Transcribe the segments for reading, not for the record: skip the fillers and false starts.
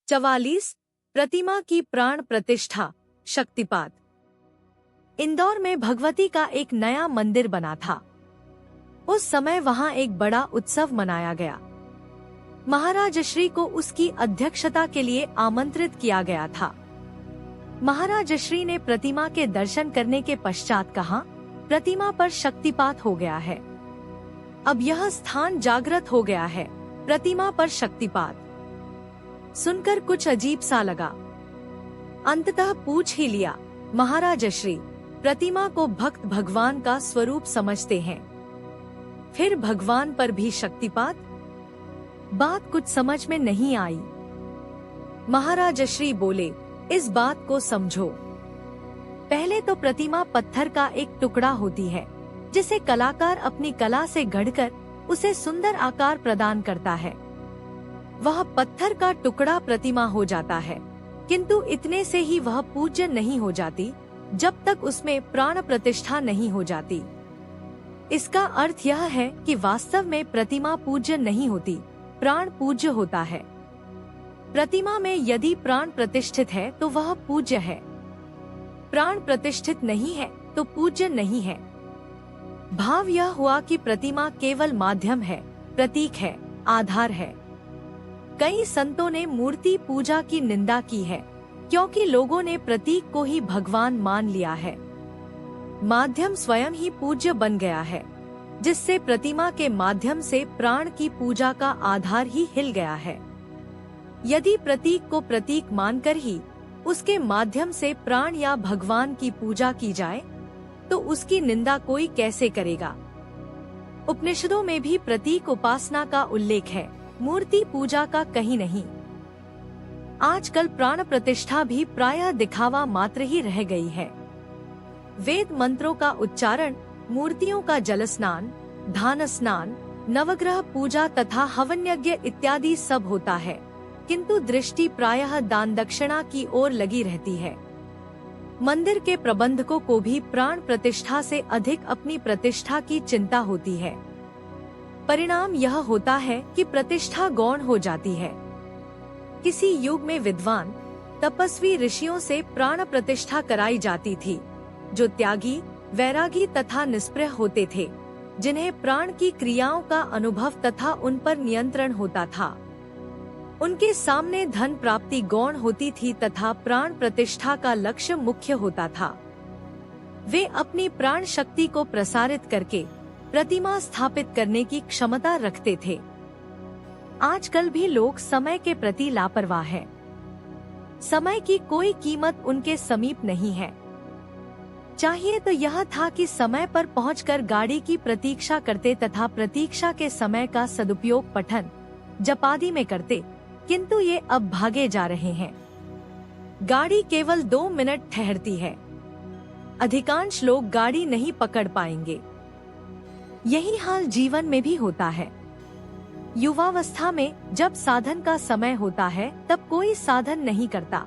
44 प्रतिमा की प्राण प्रतिष्ठा शक्तिपात। इंदौर में भगवती का एक नया मंदिर बना था। उस समय वहां एक बड़ा उत्सव मनाया गया। महाराज श्री को उसकी अध्यक्षता के लिए आमंत्रित किया गया था। महाराज श्री ने प्रतिमा के दर्शन करने के पश्चात कहा, प्रतिमा पर शक्तिपात हो गया है। अब यह स्थान जागृत हो गया है। प्रतिमा पर शक्तिपात सुनकर कुछ अजीब सा लगा। अंततः पूछ ही लिया, महाराज श्री प्रतिमा को भक्त भगवान का स्वरूप समझते हैं, फिर भगवान पर भी शक्तिपात? बात कुछ समझ में नहीं आई। महाराज श्री बोले, इस बात को समझो। पहले तो प्रतिमा पत्थर का एक टुकड़ा होती है, जिसे कलाकार अपनी कला से गढ़कर उसे सुंदर आकार प्रदान करता है। वह पत्थर का टुकड़ा प्रतिमा हो जाता है, किंतु इतने से ही वह पूज्य नहीं हो जाती जब तक उसमें प्राण प्रतिष्ठा नहीं हो जाती। इसका अर्थ यह है कि वास्तव में प्रतिमा पूज्य नहीं होती, प्राण पूज्य होता है। प्रतिमा में यदि प्राण प्रतिष्ठित है तो वह पूज्य है, प्राण प्रतिष्ठित नहीं है तो पूज्य नहीं है। भाव यह हुआ कि प्रतिमा केवल माध्यम है, प्रतीक है, आधार है। कई संतों ने मूर्ति पूजा की निंदा की है, क्योंकि लोगों ने प्रतीक को ही भगवान मान लिया है। माध्यम स्वयं ही पूज्य बन गया है, जिससे प्रतिमा के माध्यम से प्राण की पूजा का आधार ही हिल गया है। यदि प्रतीक को प्रतीक मानकर ही उसके माध्यम से प्राण या भगवान की पूजा की जाए, तो उसकी निंदा कोई कैसे करेगा। उपनिषदों में भी प्रतीक उपासना का उल्लेख है, मूर्ति पूजा का कहीं नहीं। आजकल प्राण प्रतिष्ठा भी प्रायः दिखावा मात्र ही रह गई है। वेद मंत्रों का उच्चारण, मूर्तियों का जल स्नान, धान स्नान, नवग्रह पूजा तथा हवन यज्ञ इत्यादि सब होता है, किंतु दृष्टि प्रायः दान दक्षिणा की ओर लगी रहती है। मंदिर के प्रबंधकों को भी प्राण प्रतिष्ठा से अधिक अपनी प्रतिष्ठा की चिंता होती है। परिणाम यह होता है कि प्रतिष्ठा गौण हो जाती है। किसी युग में विद्वान तपस्वी ऋषियों से प्राण प्रतिष्ठा कराई जाती थी, जो त्यागी, वैरागी तथा निष्प्रह होते थे, जिन्हें प्राण की क्रियाओं का अनुभव तथा उन पर नियंत्रण होता था। उनके सामने धन प्राप्ति गौण होती थी तथा प्राण प्रतिष्ठा का लक्ष्य मुख्य होता था। वे अपनी प्राण शक्ति को प्रसारित करके प्रतिमा स्थापित करने की क्षमता रखते थे। आजकल भी लोग समय के प्रति लापरवाह हैं। समय की कोई कीमत उनके समीप नहीं है। चाहिए तो यह था कि समय पर पहुंचकर गाड़ी की प्रतीक्षा करते तथा प्रतीक्षा के समय का सदुपयोग पठन जपादि में करते, किंतु ये अब भागे जा रहे हैं। गाड़ी केवल 2 मिनट ठहरती है। अधिकांश लोग गाड़ी नहीं पकड़ पाएंगे। यही हाल जीवन में भी होता है। युवावस्था में जब साधन का समय होता है, तब कोई साधन नहीं करता।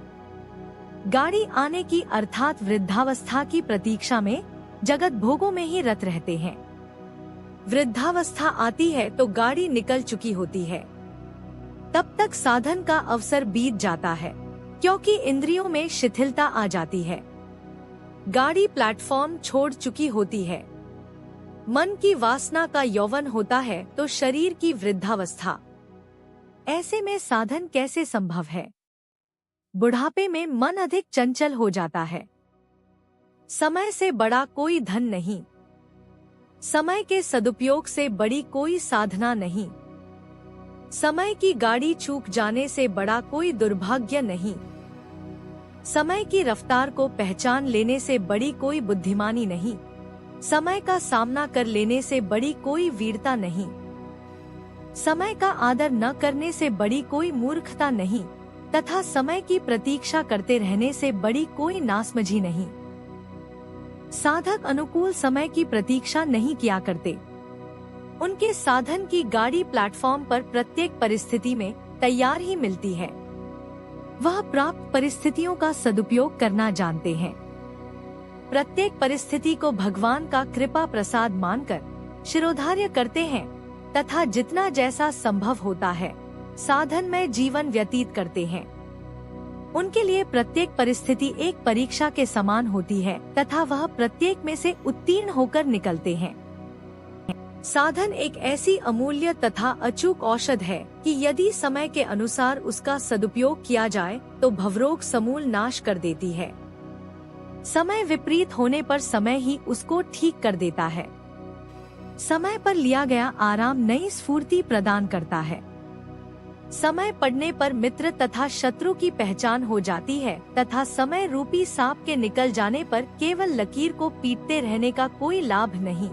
गाड़ी आने की अर्थात वृद्धावस्था की प्रतीक्षा में जगत भोगों में ही रत रहते हैं। वृद्धावस्था आती है तो गाड़ी निकल चुकी होती है। तब तक साधन का अवसर बीत जाता है, क्योंकि इंद्रियों में शिथिलता आ जाती है। गाड़ी प्लेटफॉर्म छोड़ चुकी होती है। मन की वासना का यौवन होता है तो शरीर की वृद्धावस्था। ऐसे में साधन कैसे संभव है। बुढ़ापे में मन अधिक चंचल हो जाता है। समय से बड़ा कोई धन नहीं, समय के सदुपयोग से बड़ी कोई साधना नहीं, समय की गाड़ी चूक जाने से बड़ा कोई दुर्भाग्य नहीं, समय की रफ्तार को पहचान लेने से बड़ी कोई बुद्धिमानी नहीं, समय का सामना कर लेने से बड़ी कोई वीरता नहीं, समय का आदर न करने से बड़ी कोई मूर्खता नहीं, तथा समय की प्रतीक्षा करते रहने से बड़ी कोई नासमझी नहीं। साधक अनुकूल समय की प्रतीक्षा नहीं किया करते। उनके साधन की गाड़ी प्लेटफॉर्म पर प्रत्येक परिस्थिति में तैयार ही मिलती है। वह प्राप्त परिस्थितियों का सदुपयोग करना जानते हैं। प्रत्येक परिस्थिति को भगवान का कृपा प्रसाद मानकर शिरोधार्य करते हैं तथा जितना जैसा संभव होता है साधन में जीवन व्यतीत करते हैं। उनके लिए प्रत्येक परिस्थिति एक परीक्षा के समान होती है तथा वह प्रत्येक में से उत्तीर्ण होकर निकलते हैं। साधन एक ऐसी अमूल्य तथा अचूक औषध है कि यदि समय के अनुसार उसका सदुपयोग किया जाए तो भवरोग समूल नाश कर देती है। समय विपरीत होने पर समय ही उसको ठीक कर देता है। समय पर लिया गया आराम नई स्फूर्ति प्रदान करता है। समय पड़ने पर मित्र तथा शत्रु की पहचान हो जाती है तथा समय रूपी सांप के निकल जाने पर केवल लकीर को पीटते रहने का कोई लाभ नहीं।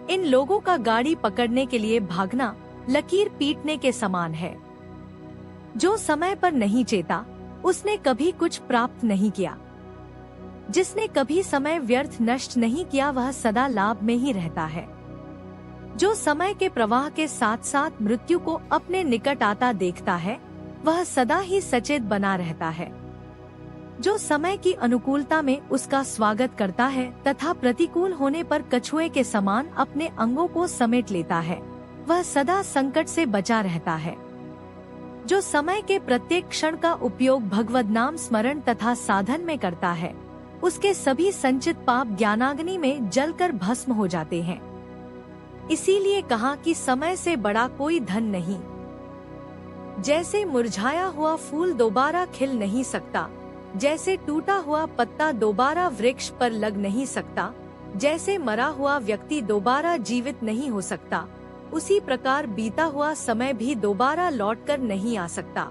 इन लोगों का गाड़ी पकड़ने के लिए भागना लकीर पीटने के समान है। जो समय पर नहीं चेता उसने कभी कुछ प्राप्त नहीं किया। जिसने कभी समय व्यर्थ नष्ट नहीं किया वह सदा लाभ में ही रहता है। जो समय के प्रवाह के साथ साथ मृत्यु को अपने निकट आता देखता है वह सदा ही सचेत बना रहता है। जो समय की अनुकूलता में उसका स्वागत करता है तथा प्रतिकूल होने पर कछुए के समान अपने अंगों को समेट लेता है वह सदा संकट से बचा रहता है। जो समय के प्रत्येक क्षण का उपयोग भगवद नाम स्मरण तथा साधन में करता है उसके सभी संचित पाप ज्ञानाग्नि में जलकर भस्म हो जाते हैं। इसीलिए कहा कि समय से बड़ा कोई धन नहीं। जैसे मुरझाया हुआ फूल दोबारा खिल नहीं सकता, जैसे टूटा हुआ पत्ता दोबारा वृक्ष पर लग नहीं सकता, जैसे मरा हुआ व्यक्ति दोबारा जीवित नहीं हो सकता, उसी प्रकार बीता हुआ समय भी दोबारा लौटकर नहीं आ सकता।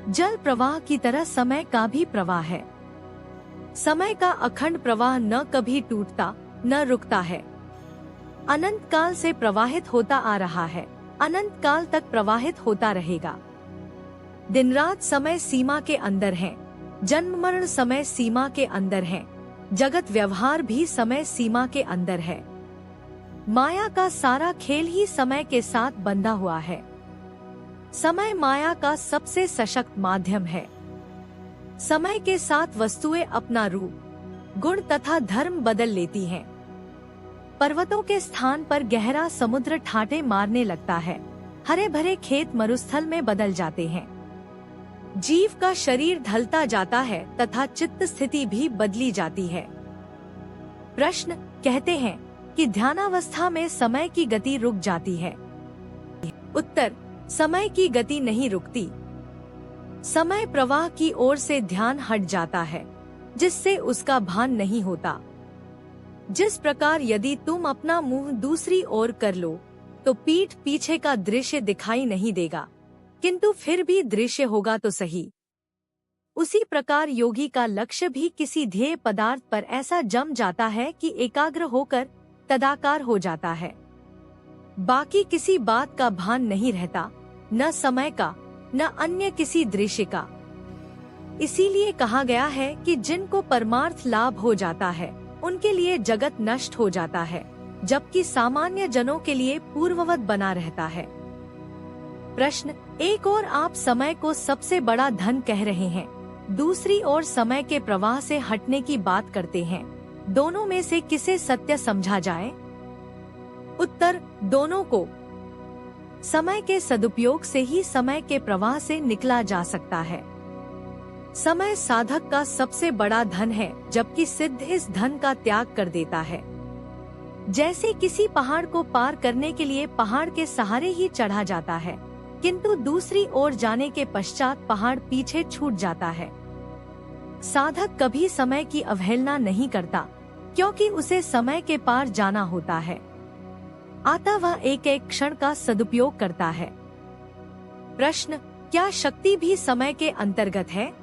जल प्रवाह की तरह समय का भी प्रवाह है। समय का अखंड प्रवाह न कभी टूटता न रुकता है। अनंत काल से प्रवाहित होता आ रहा है, अनंत काल तक प्रवाहित होता रहेगा। दिन रात समय सीमा के अंदर है, जन्म मरण समय सीमा के अंदर है, जगत व्यवहार भी समय सीमा के अंदर है। माया का सारा खेल ही समय के साथ बंधा हुआ है। समय माया का सबसे सशक्त माध्यम है। समय के साथ वस्तुएं अपना रूप, गुण तथा धर्म बदल लेती हैं। पर्वतों के स्थान पर गहरा समुद्र ठाटे मारने लगता है, हरे भरे खेत मरुस्थल में बदल जाते हैं। जीव का शरीर ढलता जाता है तथा चित्त स्थिति भी बदली जाती है। प्रश्न कहते हैं कि ध्यानावस्था में समय की गति रुक जाती है। उत्तर, समय की गति नहीं रुकती। समय प्रवाह की ओर से ध्यान हट जाता है, जिससे उसका भान नहीं होता। जिस प्रकार यदि तुम अपना मुंह दूसरी ओर कर लो तो पीठ पीछे का दृश्य दिखाई नहीं देगा, किंतु फिर भी दृश्य होगा तो सही। उसी प्रकार योगी का लक्ष्य भी किसी ध्येय पदार्थ पर ऐसा जम जाता है कि एकाग्र होकर तदाकार हो जाता है। बाकी किसी बात का भान नहीं रहता, न समय का न अन्य किसी दृश्य का। इसीलिए कहा गया है कि जिनको परमार्थ लाभ हो जाता है उनके लिए जगत नष्ट हो जाता है, जबकि सामान्य जनों के लिए पूर्ववत बना रहता है। प्रश्न, एक ओर आप समय को सबसे बड़ा धन कह रहे हैं, दूसरी ओर समय के प्रवाह से हटने की बात करते हैं। दोनों में से किसे सत्य समझा जाए? उत्तर, दोनों को। समय के सदुपयोग से ही समय के प्रवाह से निकला जा सकता है। समय साधक का सबसे बड़ा धन है, जबकि सिद्ध इस धन का त्याग कर देता है। जैसे किसी पहाड़ को पार करने के लिए पहाड़ के सहारे ही चढ़ा जाता है, किंतु दूसरी ओर जाने के पश्चात पहाड़ पीछे छूट जाता है। साधक कभी समय की अवहेलना नहीं करता, क्योंकि उसे समय के पार जाना होता है। आता वह एक एक क्षण का सदुपयोग करता है। प्रश्न, क्या शक्ति भी समय के अंतर्गत है?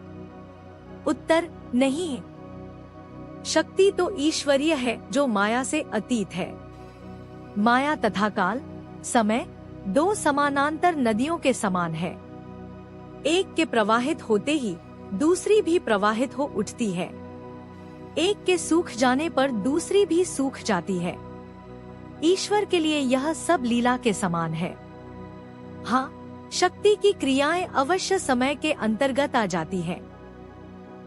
उत्तर, नहीं। शक्ति तो ईश्वरीय है जो माया से अतीत है। माया तथा काल, समय दो समानांतर नदियों के समान है। एक के प्रवाहित होते ही दूसरी भी प्रवाहित हो उठती है। एक के सूख जाने पर दूसरी भी सूख जाती है। ईश्वर के लिए यह सब लीला के समान है। हाँ, शक्ति की क्रियाएं अवश्य समय के अंतर्गत आ जाती हैं।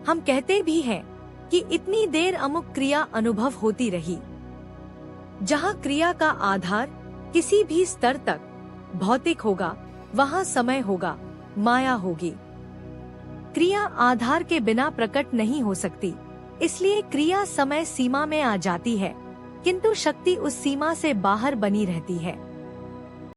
हम कहते भी हैं कि इतनी देर अमुक क्रिया अनुभव होती रही। जहाँ क्रिया का आधार किसी भी स्तर तक भौतिक होगा, वहाँ समय होगा, माया होगी। क्रिया आधार के बिना प्रकट नहीं हो सकती, इसलिए क्रिया समय सीमा में आ जाती है, किंतु शक्ति उस सीमा से बाहर बनी रहती है।